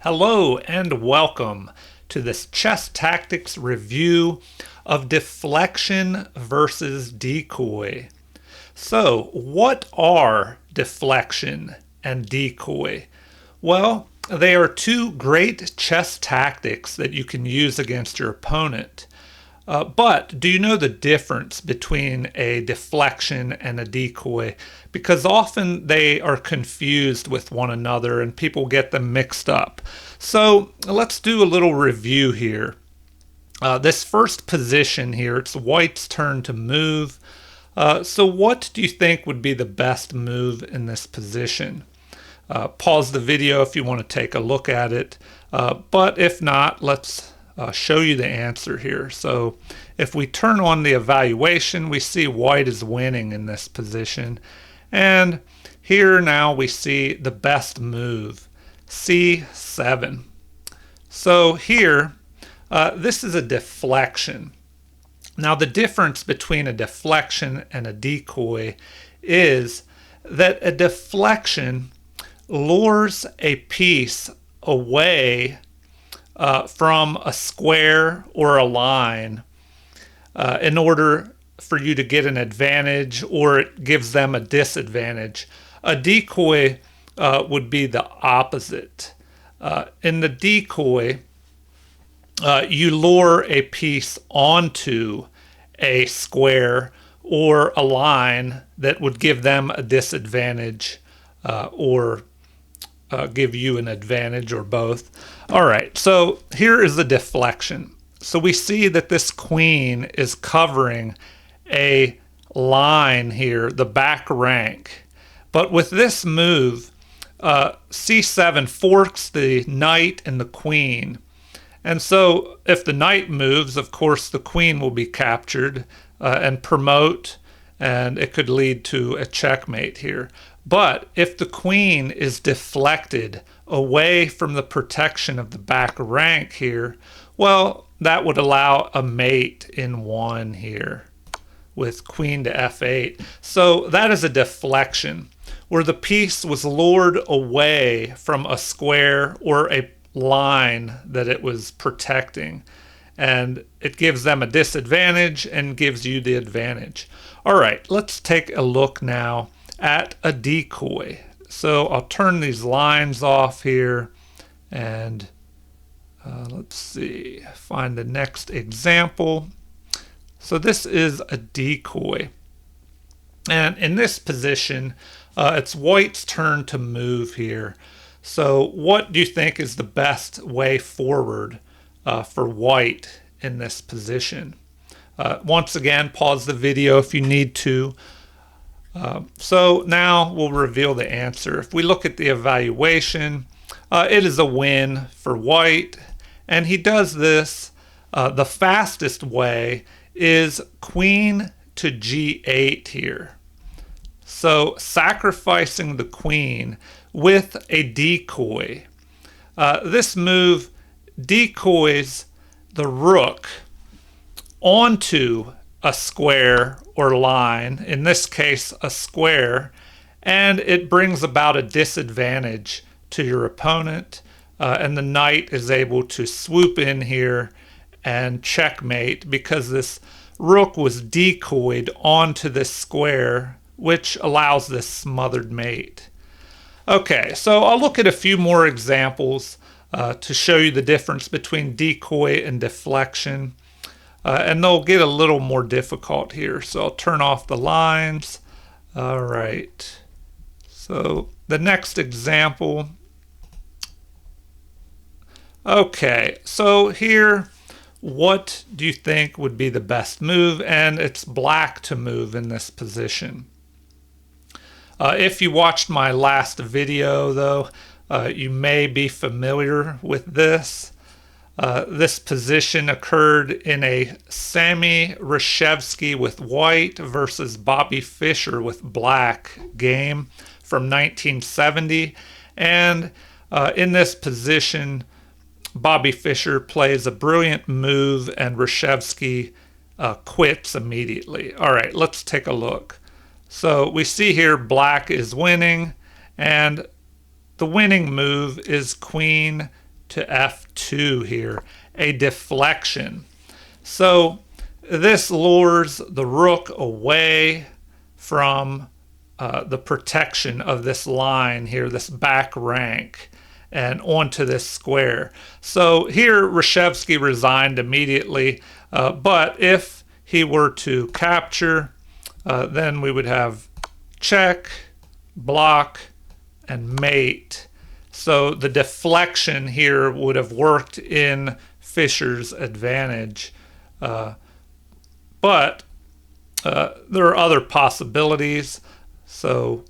Hello and welcome to this chess tactics review of deflection versus decoy. So, what are deflection and decoy? Well, they are two great chess tactics that you can use against your opponent. But do you know the difference between a deflection and a decoy? Because often they are confused with one another and people get them mixed up. So let's do a little review here. This first position here, it's white's turn to move. So what do you think would be the best move in this position? Pause the video if you want to take a look at it. But if not, let's show you the answer here. So if we turn on the evaluation, we see white is winning in this position. And here now we see the best move, c7. So here, this is a deflection. Now the difference between a deflection and a decoy is that a deflection lures a piece away from a square or a line in order for you to get an advantage, or it gives them a disadvantage. A decoy would be the opposite. In the decoy, you lure a piece onto a square or a line that would give them a disadvantage or give you an advantage, or both. All right, so here is the deflection. So we see that this queen is covering a line here, the back rank. But with this move, c7 forks the knight and the queen. And so if the knight moves, of course, the queen will be captured and promote, and it could lead to a checkmate here. But if the queen is deflected away from the protection of the back rank here, well, that would allow a mate in one here with queen to f8. So that is a deflection, where the piece was lured away from a square or a line that it was protecting, and it gives them a disadvantage and gives you the advantage. All right, let's take a look now at a decoy. So I'll turn these lines off here, and let's see, find the next example. So this is a decoy, and in this position it's white's turn to move here. So what do you think is the best way forward for white in this position? Once again, pause the video if you need to. So now we'll reveal the answer. If we look at the evaluation, it is a win for white, and he does this. The fastest way is queen to g8 here. So sacrificing the queen with a decoy. This move decoys the rook onto a square or line, in this case a square, and it brings about a disadvantage to your opponent, and the knight is able to swoop in here and checkmate because this rook was decoyed onto this square, which allows this smothered mate. Okay, so I'll look at a few more examples to show you the difference between decoy and deflection. And they'll get a little more difficult here. So I'll turn off the lines. All right. So the next example. Okay, so here, what do you think would be the best move? And it's black to move in this position. If you watched my last video, though, you may be familiar with this. This position occurred in a Sammy Reshevsky with white versus Bobby Fischer with black game from 1970. And in this position, Bobby Fischer plays a brilliant move and Reshevsky quits immediately. All right, let's take a look. So we see here black is winning, and the winning move is queen to f2 here, a deflection. So this lures the rook away from the protection of this line here, this back rank, and onto this square. So here Reshevsky resigned immediately, but if he were to capture, then we would have check, block, and mate. So the deflection here would have worked in Fischer's advantage. But there are other possibilities. So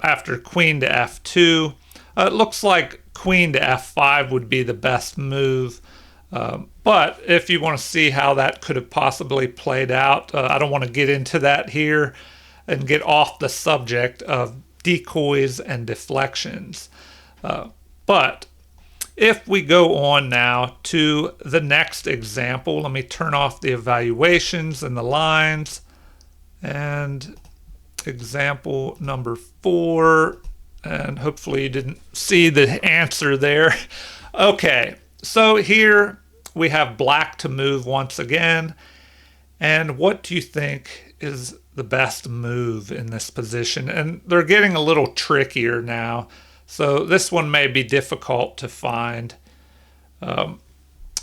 after queen to f2, it looks like queen to f5 would be the best move. But if you want to see how that could have possibly played out, I don't want to get into that here and get off the subject of decoys and deflections. But if we go on now to the next example, let me turn off the evaluations and the lines. And example number 4, and hopefully you didn't see the answer there. Okay, so here we have black to move once again. And what do you think is the best move in this position? And they're getting a little trickier now, so this one may be difficult to find. All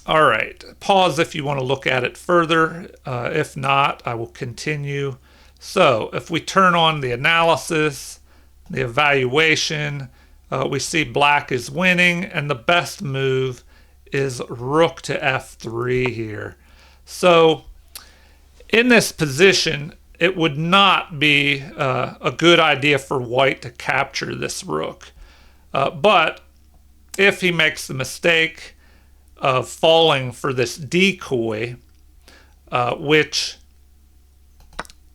right, pause if you want to look at it further. If not, I will continue. So if we turn on the analysis, the evaluation, we see black is winning, and the best move is rook to f3 here. So in this position, it would not be a good idea for white to capture this rook. But if he makes the mistake of falling for this decoy, which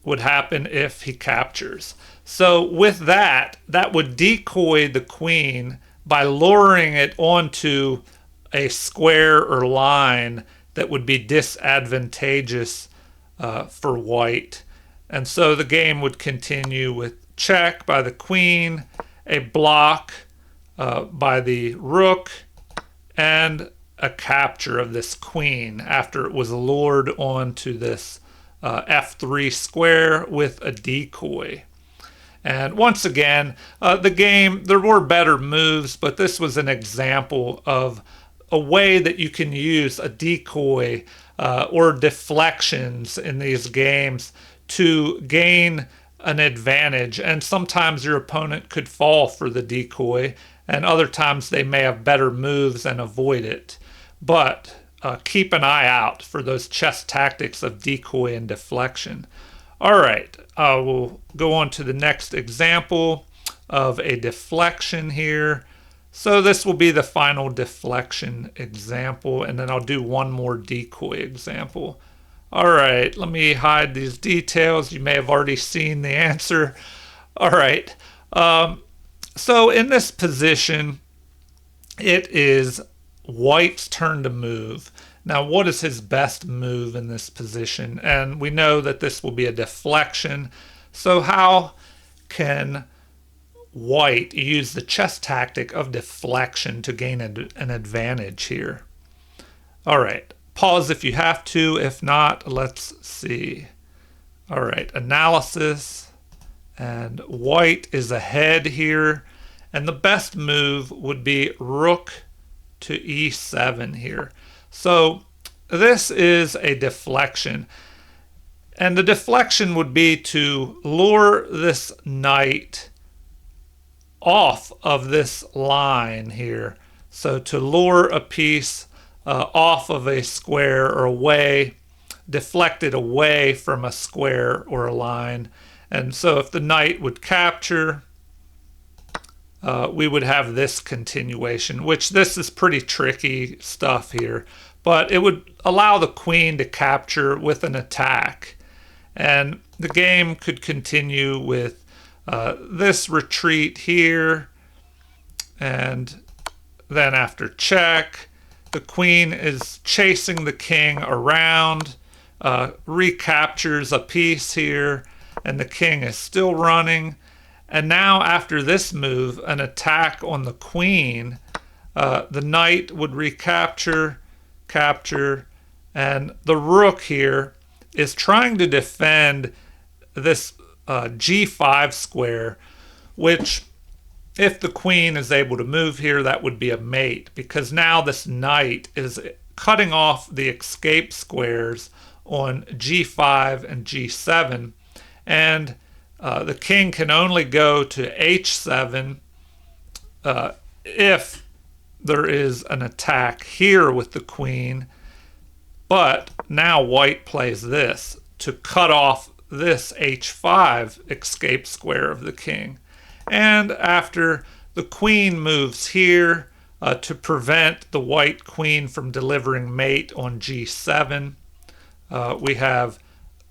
would happen if he captures. So with that, that would decoy the queen by luring it onto a square or line that would be disadvantageous for white. And so the game would continue with check by the queen, a block by the rook, and a capture of this queen after it was lured onto this f3 square with a decoy. And once again, the game, there were better moves, but this was an example of a way that you can use a decoy or deflections in these games to gain an advantage. And sometimes your opponent could fall for the decoy, and other times they may have better moves and avoid it. But keep an eye out for those chess tactics of decoy and deflection. All right, we'll go on to the next example of a deflection here. So this will be the final deflection example, and then I'll do one more decoy example. All right, let me hide these details. You may have already seen the answer. All right, so in this position, it is white's turn to move. Now, what is his best move in this position? And we know that this will be a deflection. So how can white use the chess tactic of deflection to gain an advantage here? All right, pause if you have to. If not, let's see. All right, analysis. And white is ahead here. And the best move would be rook to e7 here. So this is a deflection. And the deflection would be to lure this knight off of this line here. So to lure a piece off of a square or away, deflect it away from a square or a line. And so if the knight would capture, we would have this continuation, which this is pretty tricky stuff here, but it would allow the queen to capture with an attack. And the game could continue with this retreat here, and then after check, the queen is chasing the king around, recaptures a piece here, and the king is still running. And now after this move, an attack on the queen the knight would recapture, capture, and the rook here is trying to defend this g5 square, which if the queen is able to move here, that would be a mate, because now this knight is cutting off the escape squares on g5 and g7, and the king can only go to h7 if there is an attack here with the queen. But now white plays this to cut off this h5 escape square of the king. And after the queen moves here to prevent the white queen from delivering mate on g7, we have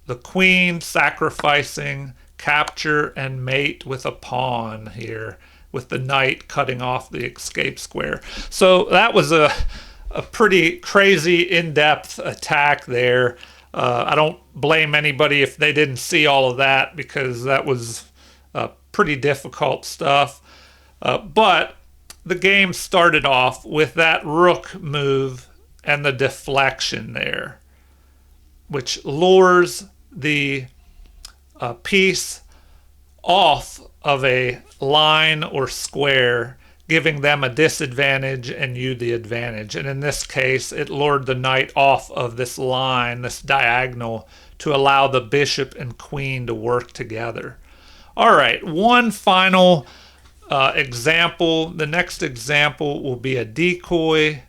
the queen sacrificing, capture, and mate with a pawn here, with the knight cutting off the escape square. So that was a pretty crazy in-depth attack there. I don't blame anybody if they didn't see all of that, because that was pretty difficult stuff. But the game started off with that rook move and the deflection there, which lures the piece off of a line or square, giving them a disadvantage and you the advantage. And in this case, it lured the knight off of this line, this diagonal, to allow the bishop and queen to work together. All right, one final example. The next example will be a decoy,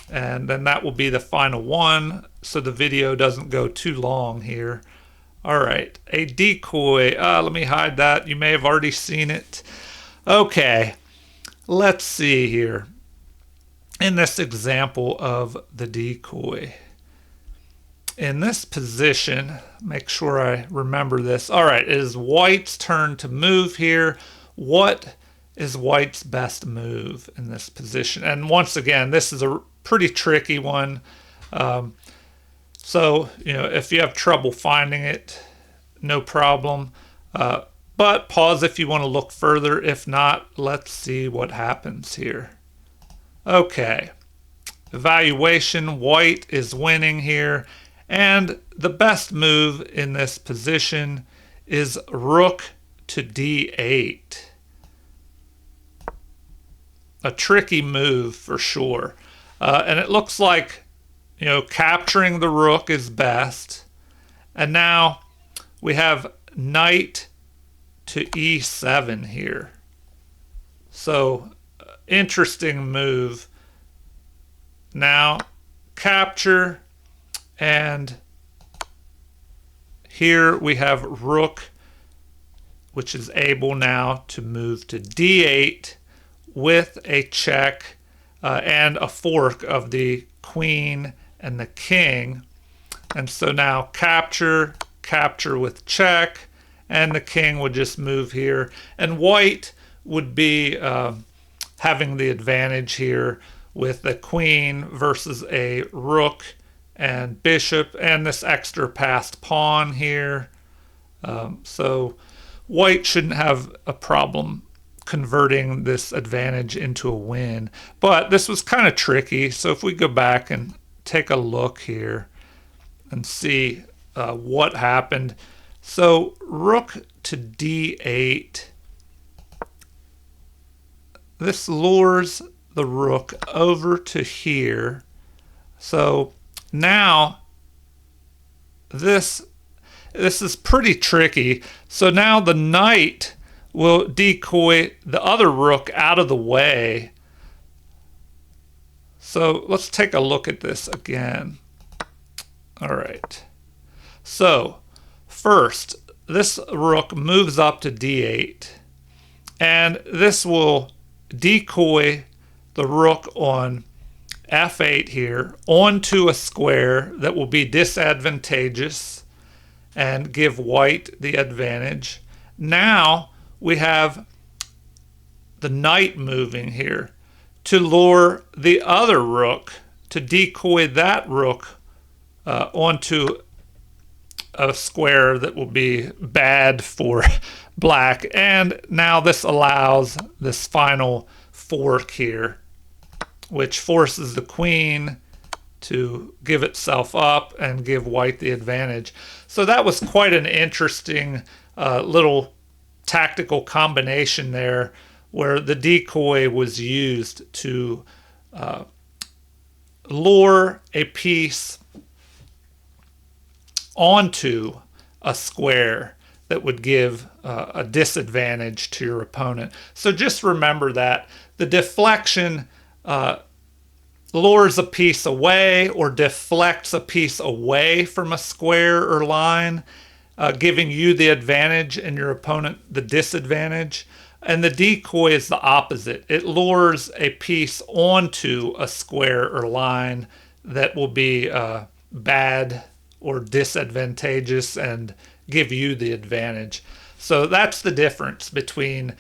and then that will be the final one, so the video doesn't go too long here. All right, a decoy. Let me hide that. You may have already seen it. Okay, let's see here. In this example of the decoy, in this position, make sure I remember this. All right, it is white's turn to move here. What is white's best move in this position? And once again, this is a pretty tricky one. So, if you have trouble finding it, no problem. But pause if you want to look further. If not, let's see what happens here. Okay. Evaluation, white is winning here. And the best move in this position is rook to d8. A tricky move for sure. And it looks like, capturing the rook is best. And now we have knight to e7 here. So, interesting move. Now, capture, and here we have rook, which is able now to move to d8 with a check and a fork of the queen and the king. And so now capture, capture with check, and the king would just move here. And white would be having the advantage here with the queen versus a rook and bishop and this extra passed pawn here. So white shouldn't have a problem converting this advantage into a win. But this was kind of tricky. So if we go back and take a look here and see what happened. So rook to d8. This lures the rook over to here. So now this is pretty tricky. So now the knight will decoy the other rook out of the way. So let's take a look at this again. All right. So first, this rook moves up to d8, and this will decoy the rook on f8 here onto a square that will be disadvantageous and give white the advantage. Now we have the knight moving here to lure the other rook, to decoy that rook onto a square that will be bad for black. And now this allows this final fork here which forces the queen to give itself up and give white the advantage. So that was quite an interesting little tactical combination there, where the decoy was used to lure a piece onto a square that would give a disadvantage to your opponent. So just remember that the deflection lures a piece away or deflects a piece away from a square or line, giving you the advantage and your opponent the disadvantage. And the decoy is the opposite. It lures a piece onto a square or line that will be bad or disadvantageous and give you the advantage. So that's the difference between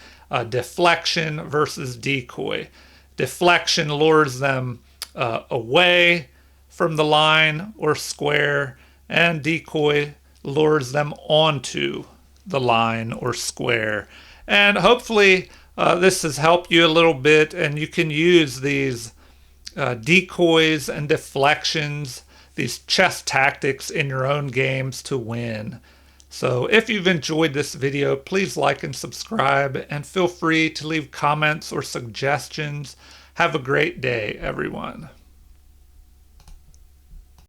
deflection versus decoy. Deflection lures them away from the line or square, and decoy lures them onto the line or square. And hopefully this has helped you a little bit, and you can use these decoys and deflections, these chess tactics in your own games to win. So if you've enjoyed this video, please like and subscribe, and feel free to leave comments or suggestions. Have a great day, everyone.